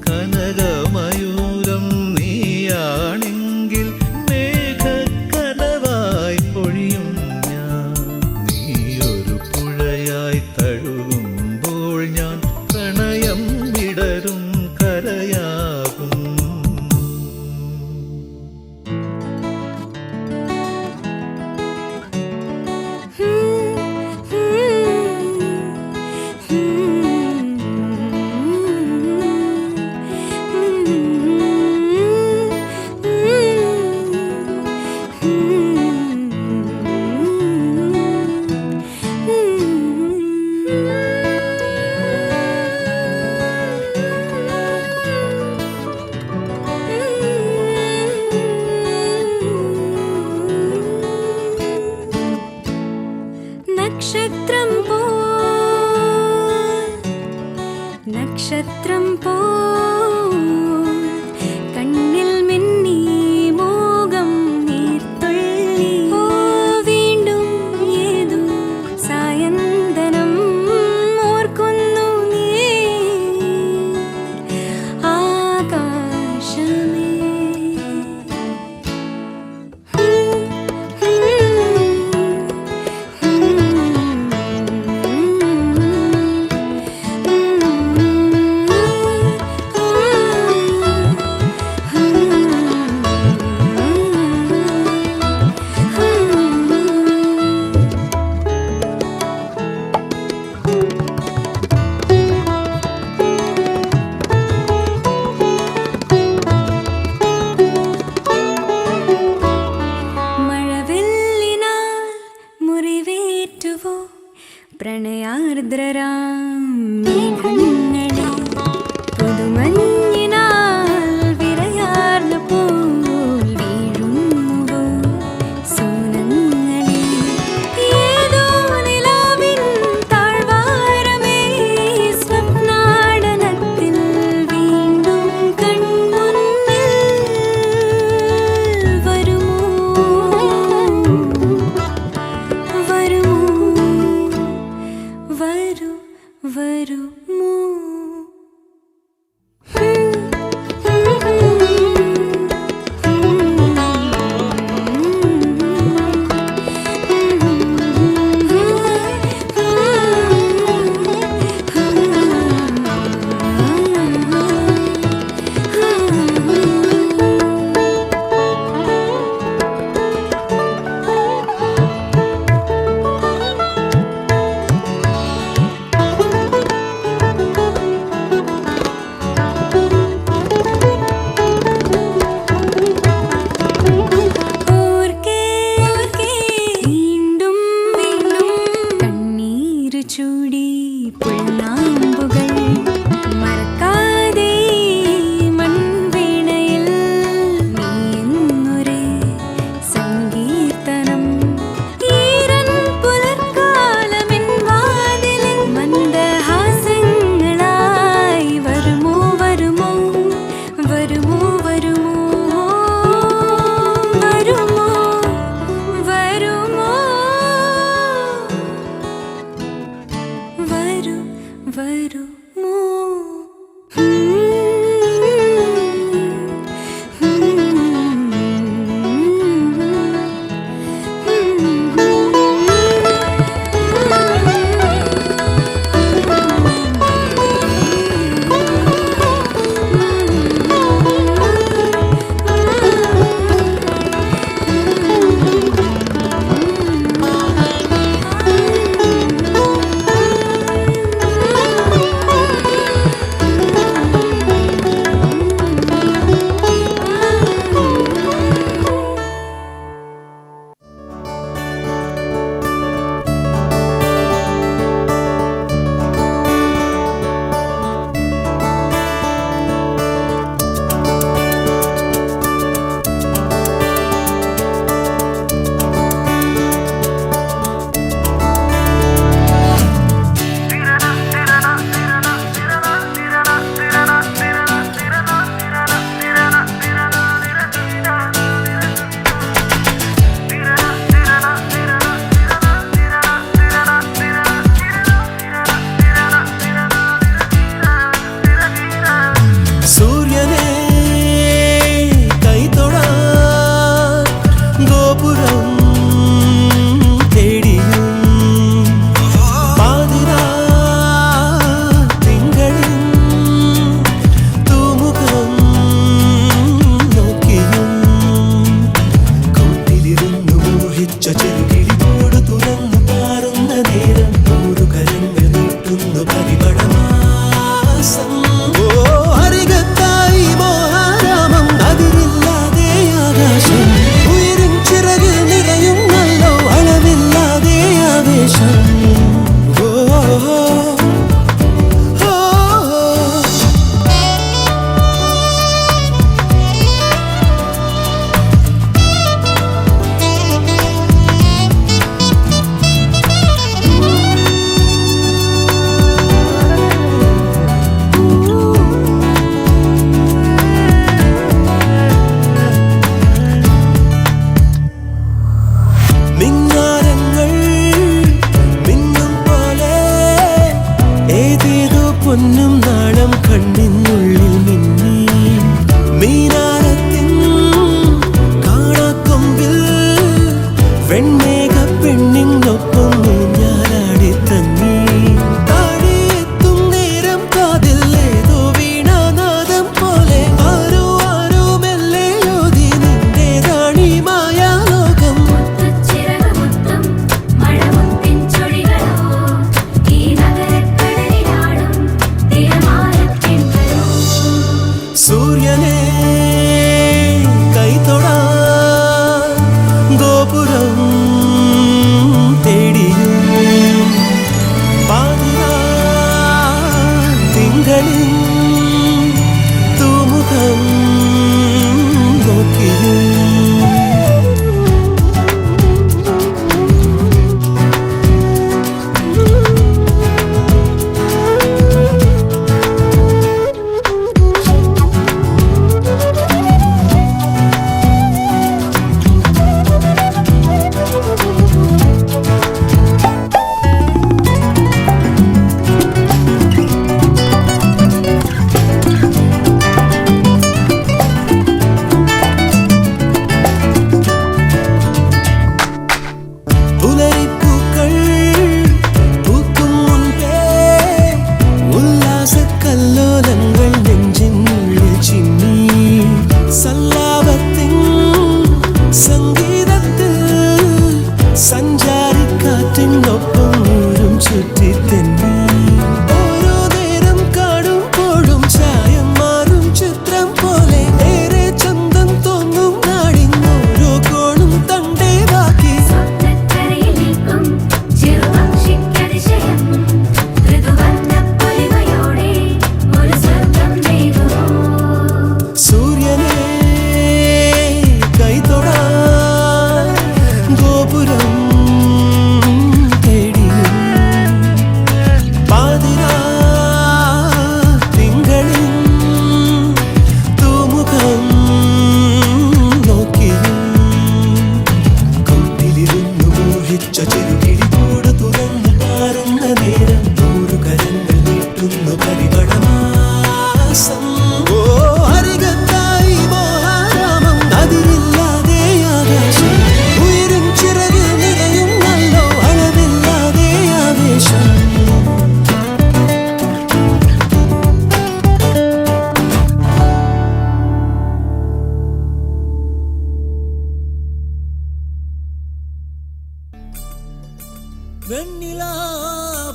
കനകമയൂരം നീയാണെങ്കിൽ മേഘക്കനവായി പൊഴിയും ഞാൻ നീയൊരു പുഴയായി തഴുകുമ്പോൾ ഞാൻ പ്രണയം വിടരും കരയാകും നക്ഷത്രം പോൽ കണ്ണിൽ മിന്നി മോകം നീർത്തുള്ളി വീണ്ടും ഏതോ സായന്തനം ഓർക്കുന്നു നീ ആകാശമേ പ്രണയാർദ്രരാം മേഘങ്ങളെ പുതുമഞ്ഞിനാൽ വിറയാർന്ന പോൽ വീഴുന്നുവോ സൂനങ്ങളെ ഏതോ നിലാവിൻ താഴ്വാരമേ സ്വപ്നാടനത്തിൽ വീണ്ടും കൺമുന്നിൽ വരുമോ വരുമോ വരുമോ വരുമോ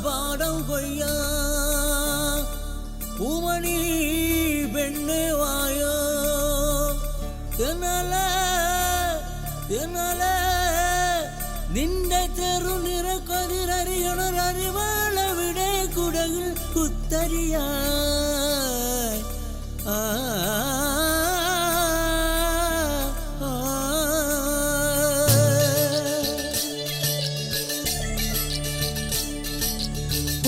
പാടം കൊയ്യാ പൂമണി പെണ്ണെ വായോ എന്നാലേ നിന്റെ ചെറുനിറ കതിരറിയണൊരറിവാളവിടെ കുടകിൽ കുത്തരിയായി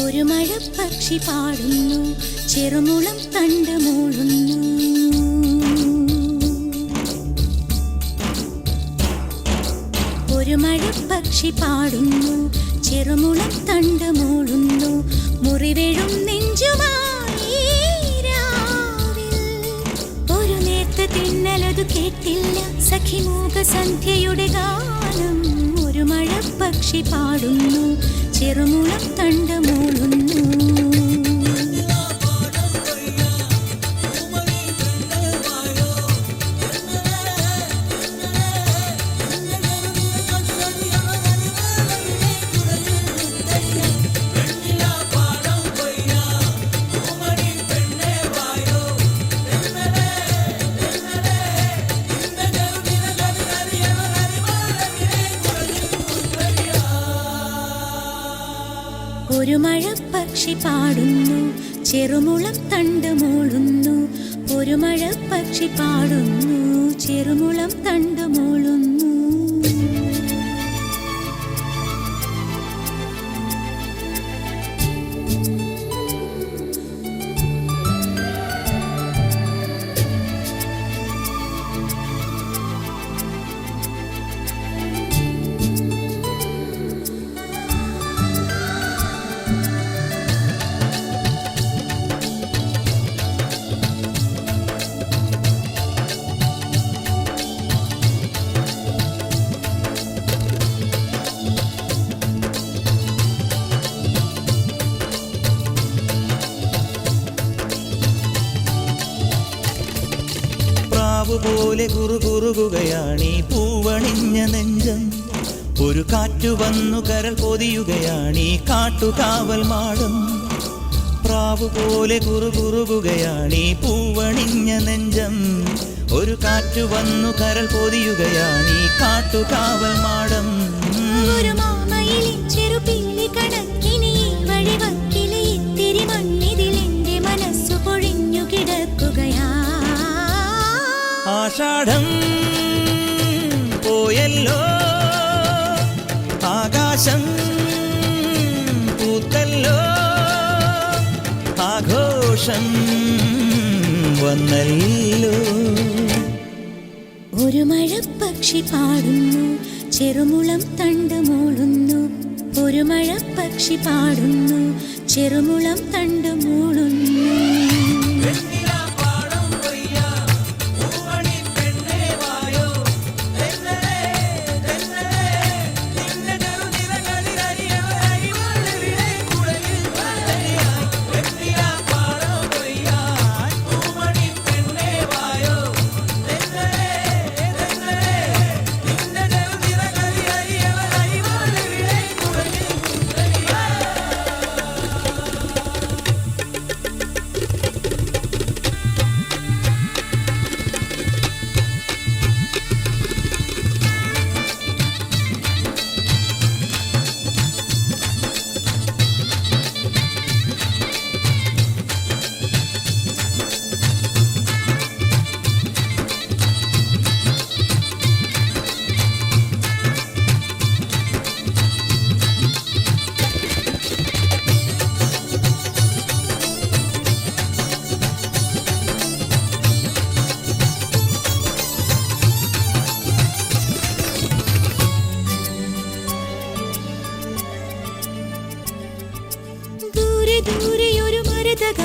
ഒരു മഴപ്പക്ഷി പാടുന്നു ചെറുമുളം തണ്ട് മൂളുന്നു ഒരു മഴപ്പക്ഷി പാടുന്നു ചെറുമുളം തണ്ട് മൂളുന്നു മുറിവേഴും നെഞ്ചുമായി രാവിൽ ഒരു നേർത്ത തിന്നലതു കേട്ടില്ല സഖിമൂക സന്ധ്യയുടെ ഗാനം ഒരു മഴപ്പക്ഷി പാടുന്നു ചെറുമുളം തണ്ട് മൂളുന്നു ഒരു മഴപ്പക്ഷി പാടുന്നു ചെറുമുളം തണ്ട് മൂളുന്നു ഒരു മഴപ്പക്ഷി പാടുന്നു ചെറുമുളം തണ്ട് മൂളുന്നു പോലെ കുറുകുറുകയാണീ പൂവണിഞ്ഞ നെഞ്ചം ഒരു കാറ്റു വന്നു കരൾ പൊതിയുകയാണീ കാട്ടുകാവൽ മാടം പ്രാവു പോലെ കുറുകുറുകയാണീ പൂവണിഞ്ഞ നെഞ്ചം ഒരു കാറ്റു വന്നു കരൾ പൊതിയുകയാണീ കാട്ടുകാവൽ മാടം ഒരു മാമയിലിൻ ചെറുപിള്ളി കണക്കിനി വഴിവക്കിലെ ഇത്തിരി മണ്ണിതിലെന്റെ മനസ്സു പൊഴിഞ്ഞു കിടക്കുകയാ ആഷാഢം പോയല്ലോ ആകാശം പൂത്തല്ലോ ആഘോഷം വന്നല്ലോ ഒരു മഴപ്പക്ഷി പാടുന്നു ചെറുമുളം തണ്ട് മൂളുന്നു ഒരു മഴപ്പക്ഷി പാടുന്നു ചെറുമുളം തണ്ട് മൂളുന്നു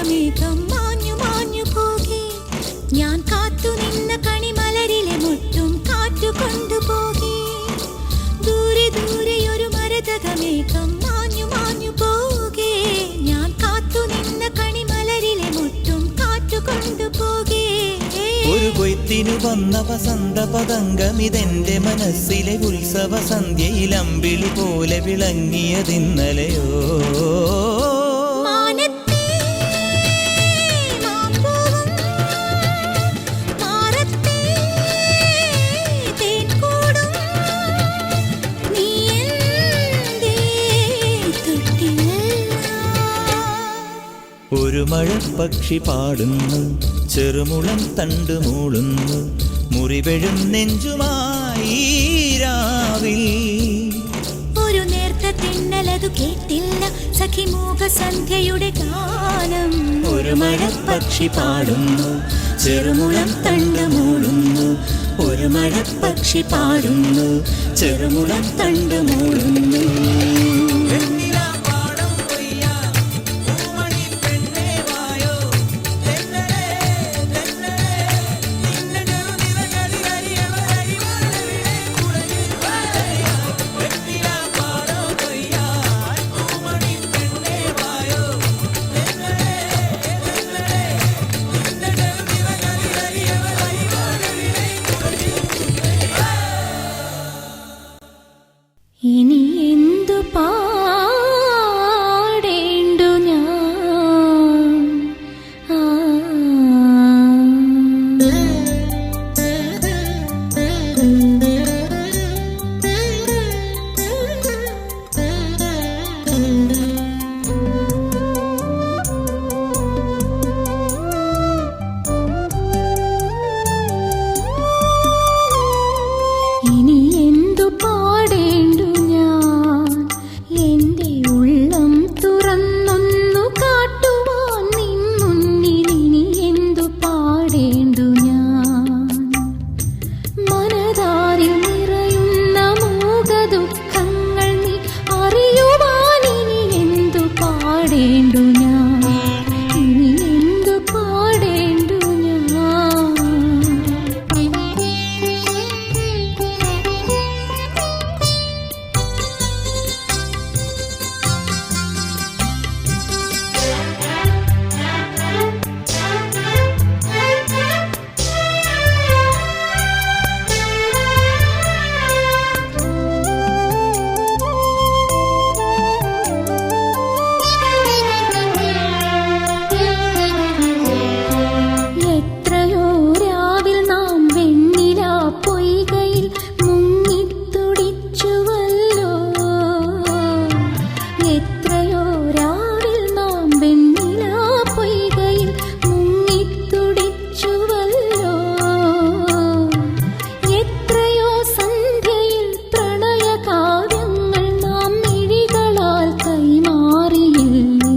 മേഘം മാഞ്ഞു മാഞ്ഞു പോകെ ഞാൻ കാത്തു നിന്ന കണിമലരിലെ മുട്ടും കാറ്റു കൊണ്ടുപോകെ ദൂരെ ദൂരെ ഒരു മരതക മേഘം മാഞ്ഞു മാഞ്ഞു പോകെ ഞാൻ കാത്തു നിന്ന കണിമലരിലെ മുട്ടും കാറ്റു കൊണ്ടുപോകെ ഒരു കൊയ്ത്തി പൂവിനു വന്ന വസന്ത പതംഗമിതെന്റെ മനസ്സിലെ ഉത്സവ സന്ധ്യയിൽ അമ്പിളി പോലെ വിളങ്ങിയതിന്നലെയോ. ഒരു മഴപ്പക്ഷി പാടുന്നു, ചെറുമുളം തണ്ടു മൂളുന്നു, മുറിവെഴും നെഞ്ചുമായി രാവിൽ. ഒരു നേർത്ത തെന്നലതു കേട്ടില്ല സഖിമൂക സന്ധ്യയുടെ ഗാനം. ഒരു മഴപ്പക്ഷി പാടുന്നു, ചെറുമുളം തണ്ടു മൂളുന്നു, ഒരു മഴപ്പക്ഷി പാടുന്നു, ചെറുമുളം തണ്ടു മൂളുന്നു. ഇനി എന്തു പാടേണ്ടു ഞാൻ? ഇനി എന്തു പാടേണ്ടു ഞാൻ? എന്റെ ഉള്ളം തുറന്നൊന്നു കാട്ടുവാൻ നിൻ മുന്നിൽ ഇനി എന്തു പാടേണ്ടു ഞാൻ? മനതാരിൽ നിറയുന്ന മൂക ദുഃഖങ്ങൾ നീ അറിയുവാൻ ഇനി എന്തു പാടേണ്ടു ഞാൻ? ഇനി എന്തു പാടേണ്ടു ഞാൻ? എത്രയോ രാവിൽ നാം വെണ്ണിലാ പൊയ്കയിൽ മുങ്ങിത്തുടിച്ചുവല്ലോ. എത്രയോ രാവിൽ നാം വെണ്ണിലാ പൊയ്കയിൽ മുങ്ങിത്തുടിച്ചുവല്ലോ. എത്രയോ സന്ധ്യയിൽ പ്രണയകാവ്യങ്ങൾ നാം മിഴികളാൽ കൈമാറിയില്ലേ.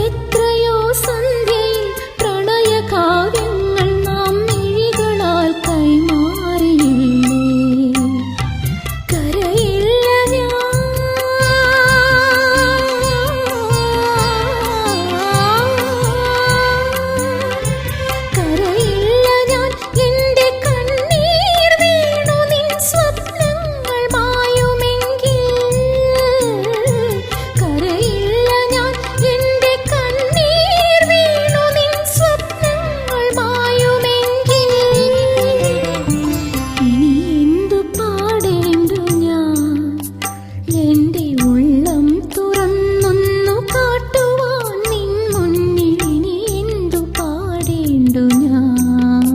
എത്രയോ സന്ധ്യയിൽ പ്രണയകാവ്യങ്ങൾ നാം മിഴികളാൽ കൈമാറിയില്ലേ. കരയില്ല ഞാൻ, കരയില്ല ഞാൻ. എന്റെ കണ്ണീർ വീണു നിൻ സ്വപ്നങ്ങൾ മായുമെങ്കിൽ. കരയില്ല ഞാൻ, എന്റെ കണ്ണീർ വീണു നിൻ സ്വപ്നങ്ങൾ മായുമെങ്കിൽ. ഇനി എന്തു പാടേണ്ടു ഞാൻ? എന്റെ ഉള്ളം തുറന്നൊന്നു കാട്ടുവാൻ നിൻ മുന്നിൽ ഇനി എന്തു പാടേണ്ടു ഞാൻ?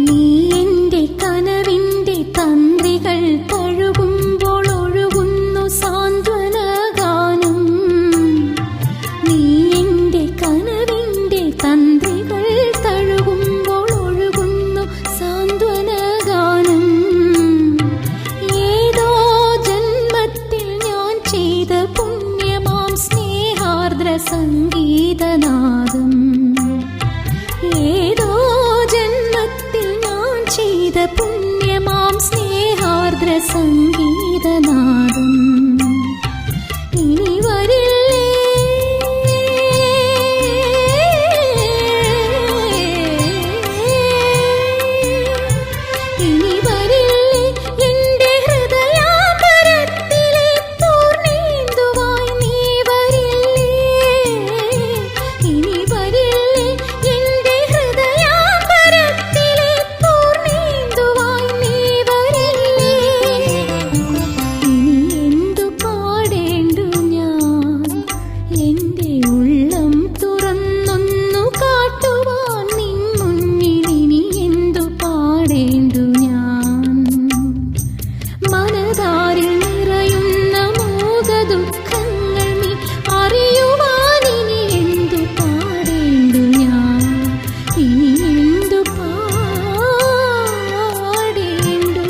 നീ എന്റെ കനവിന്റെ തന്ത്രികൾ തഴുകുമ്പോൾ ഒഴുകുന്നു സാന്ത്വനഗാനം. നീ എന്റെ കനവിന്റെ തന്ത്രികൾ തഴുകുമ്പോൾ ഒഴുകുന്നു സാന്ത്വനഗാനം. ഏതോ ജന്മത്തിൽ ഞാൻ ചെയ്ത പുണ്യമാം സ്നേഹാർദ്ര സംഗീതനാദം. ഏതോ ജന്മത്തിൽ ഞാൻ ചെയ്ത പുണ്യമാം സ്നേഹാർദ്ര സംഗീതനാദം ഇനി വരില്ലേ ഇനി വരില്ലേ എന്റെ ഹൃദയാപരത്തിലെ പൂർണ്ണേന്ദുവായി നീ വരില്ലേ ഇനി വരില്ലേ എന്റെ ഹൃദയാപരത്തിലെ പൂർണ്ണേന്ദുവായി നീ വരില്ലേ ഇനി എന്തു പാടേണ്ടു ഞാൻ എന്റെ ഉള്ളം തുറന്നൊന്നു കാട്ടുവാൻ നിൻ മുന്നിൽ ഇനി എന്തു പാടേണ്ടു ഞാൻ മനതാരിൽ നിറയുന്ന മോഹ ദുഃഖങ്ങൾ നീ അറിയുവാൻ ഇനി എന്തു പാടേണ്ടു ഞാൻ ഇനി എന്തു പാടേണ്ടു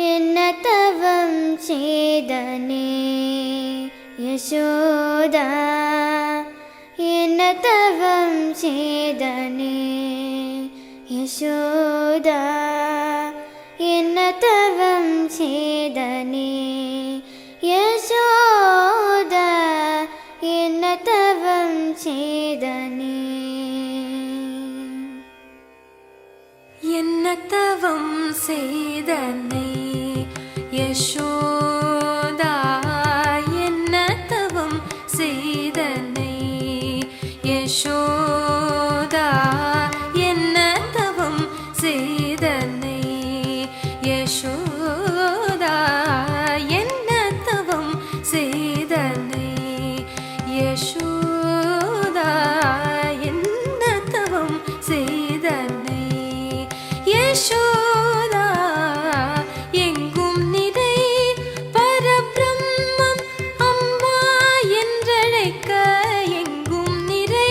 എന്നതവം ചെയ്തനേ യശോദ എന്നതവം ചെയ്തനേ യശോദ എന്നതവം ചെയ്തനേ യശോദ എന്നതവം ചെയ്തനേ എന്നതവം ചെയ്തനേ യശോദ എന്നതവം ചെയ്തനേ യശോദ എന്നതവം ചെയ്തനേ യശോദ എന്നതവം ചെയ്തനേ യശോദ എന്നതവം ചെയ്തനേ യശോദ എങ്കും നിறை பரபிரம்மம் அம்மா என்றழைக்க எங்கும் நிறை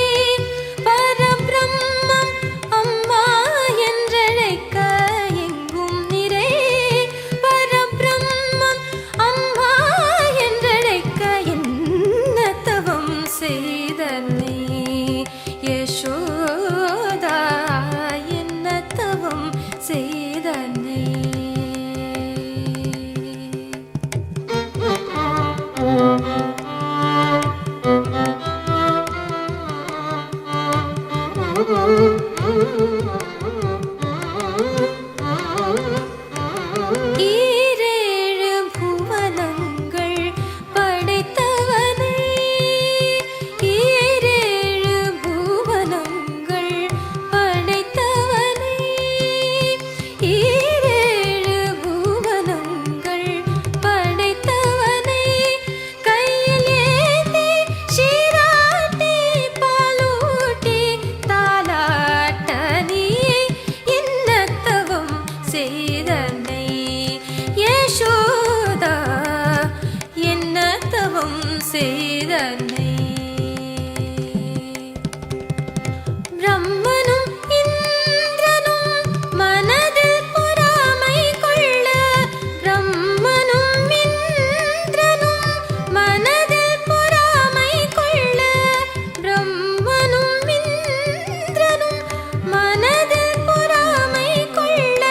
பரபிரம்மம் அம்மா என்றழைக்க எங்கும் நிறை பரபிரம்மம் அம்மா என்றழைக்க என்ன தவம் செய்தனை யசோதா என்ன தவம் செய்தனை ஈரேழு புவனங்கள் படைத்தவனை ஈரேழு புவனங்கள் படைத்தவனை ஈரேழு புவனங்கள் படைத்தவனை கையில் ஏந்தி சீராட்டி பாலூட்டி தாலாட்ட நீ என்னத்தவம் செய்தனை யசோதா என்னத்தவம் செய்தனை பிரம்மனும் இந்திரனும் மனதில் பொறாமை கொள்ள பிரம்மனும் இந்திரனும் மனதில் பொறாமை கொள்ள பிரம்மனும் இந்திரனும் மனதில் பொறாமை கொள்ள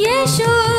യശോദ